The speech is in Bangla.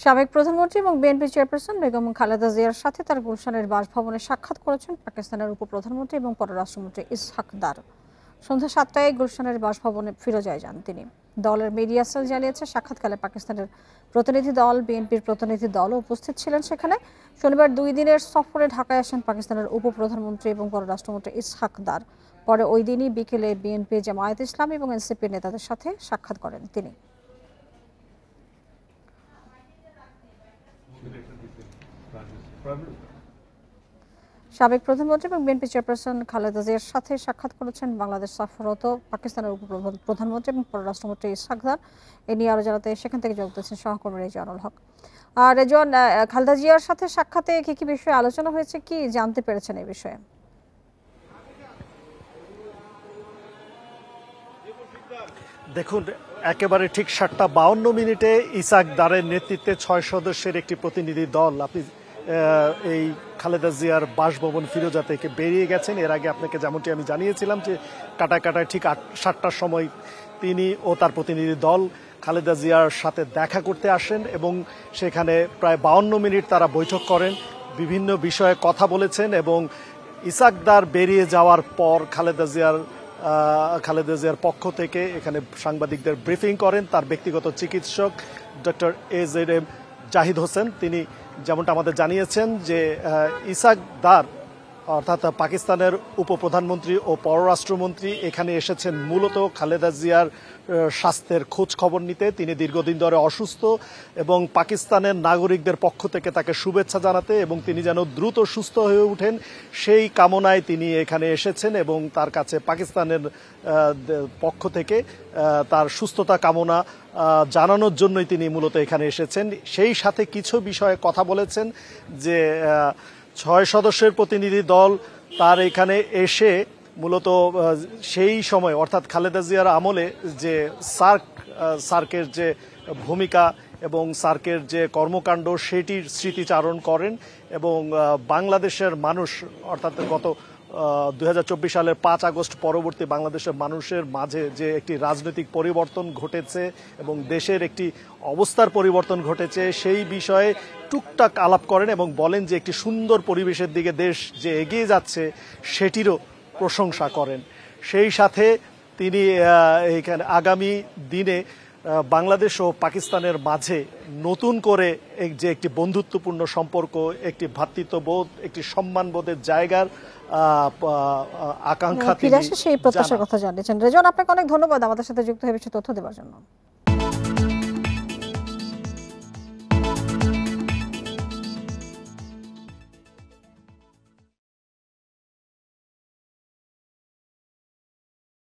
সাবেক প্রধানমন্ত্রী এবং বিএনপি চেয়ারপারসন বেগম খালেদা জিয়ার সাথে তার গুলশানের বাসভবনে সাক্ষাৎ করেছেন পাকিস্তানের উপপ্রধানমন্ত্রী এবং পররাষ্ট্রমন্ত্রী ইসহাক দার। সন্ধ্যা 7টায় গুলশানের বাসভবনে ফিরোজায় যান তিনি। দলের মিডিয়া সেল জানিয়েছে, সাক্ষাৎকালে পাকিস্তানের প্রতিনিধি দল, বিএনপির প্রতিনিধি দলও উপস্থিত ছিলেন সেখানে। শনিবার 2 দিনের সফরে ঢাকায় আসেন পাকিস্তানের উপপ্রধানমন্ত্রী এবং পররাষ্ট্রমন্ত্রী ইসহাক দার। পরে ওই দিনই বিকেলে বিএনপি, জামায়াত ইসলামী এবং এনসিপির নেতাদের সাথে সাক্ষাৎ করেন তিনি। সাবেক প্রধানমন্ত্রী এবং বিএনপি চেয়ারপারসন খালেদা জিয়ার সাথে সাক্ষাৎ করেছেন বাংলাদেশ সফররত পাকিস্তানের উপপ্রধানমন্ত্রী এবং পররাষ্ট্রমন্ত্রী ইসহাক দার। এ নিয়ে আরো জানাতে সেখান থেকে যোগ দিচ্ছেন সহকর্মী রেজওয়ানুল হক। আর রেজওয়ান, খালেদা জিয়ার সাথে সাক্ষাতে কি কি বিষয়ে আলোচনা হয়েছে, কি জানতে পেরেছেন এই বিষয়ে? দেখুন, একেবারে ঠিক 7:52 ইসহাক দারের নেতৃত্বে 6 সদস্যের একটি প্রতিনিধি দল আপনি এই খালেদা জিয়ার বাসভবন ফিরোজা থেকে বেরিয়ে গেছেন। এর আগে আপনাকে যেমনটি আমি জানিয়েছিলাম যে কাটায় ঠিক 7টার সময় তিনি ও তার প্রতিনিধি দল খালেদা জিয়ার সাথে দেখা করতে আসেন এবং সেখানে প্রায় 52 মিনিট তারা বৈঠক করেন, বিভিন্ন বিষয়ে কথা বলেছেন এবং ইসহাক দার বেরিয়ে যাওয়ার পর খালেদা জিয়ার পক্ষ থেকে এখানে সাংবাদিকদের ব্রিফিং করেন তার ব্যক্তিগত চিকিৎসক ডক্টর AZM জাহিদ হোসেন। তিনি যেমনটা আমাদের জানিয়েছেন যে ইসহাক দার অর্থাৎ পাকিস্তানের উপপ্রধানমন্ত্রী ও পররাষ্ট্রমন্ত্রী এখানে এসেছেন মূলত খালেদা জিয়ার স্বাস্থ্যের খোঁজ খবর নিতে। তিনি দীর্ঘদিন ধরে অসুস্থ এবং পাকিস্তানের নাগরিকদের পক্ষ থেকে তাকে শুভেচ্ছা জানাতে এবং তিনি যেন দ্রুত সুস্থ হয়ে ওঠেন সেই কামনায় তিনি এখানে এসেছেন এবং তার কাছে পাকিস্তানের পক্ষ থেকে তার সুস্থতা কামনা জানানোর জন্যই তিনি মূলত এখানে এসেছেন। সেই সাথে কিছু বিষয়ে কথা বলেছেন যে 6 সদস্যের প্রতিনিধি দল তার এখানে এসে মূলত সেই সময় অর্থাৎ খালেদা জিয়ার আমলে যে সার্কের যে ভূমিকা এবং সার্কের যে কর্মকাণ্ড সেটির স্মৃতিচারণ করেন এবং বাংলাদেশের মানুষ অর্থাৎ গত 2024 সালের 5 আগস্ট পরবর্তী বাংলাদেশের মানুষের মাঝে যে একটি রাজনৈতিক পরিবর্তন ঘটেছে এবং দেশের একটি অবস্থার পরিবর্তন ঘটেছে সেই বিষয়ে টুকটাক আলাপ করেন এবং বলেন যে একটি সুন্দর পরিবেশের দিকে দেশ যে এগিয়ে যাচ্ছে সেটিরও প্রশংসা করেন। সেই সাথে তিনি এখানে আগামী দিনে বাংলাদেশ ও পাকিস্তানের মাঝে নতুন করে যে একটি বন্ধুত্বপূর্ণ সম্পর্ক, একটি ভ্রাতৃত্ববোধ, একটি সম্মানবোধের জায়গার আকাঙ্ক্ষা সেই প্রত্যাশার কথা জানিয়েছেন। রেজওয়ান, আপনাকে অনেক ধন্যবাদ আমাদের সাথে যুক্ত হয়ে তথ্য দেওয়ার জন্য।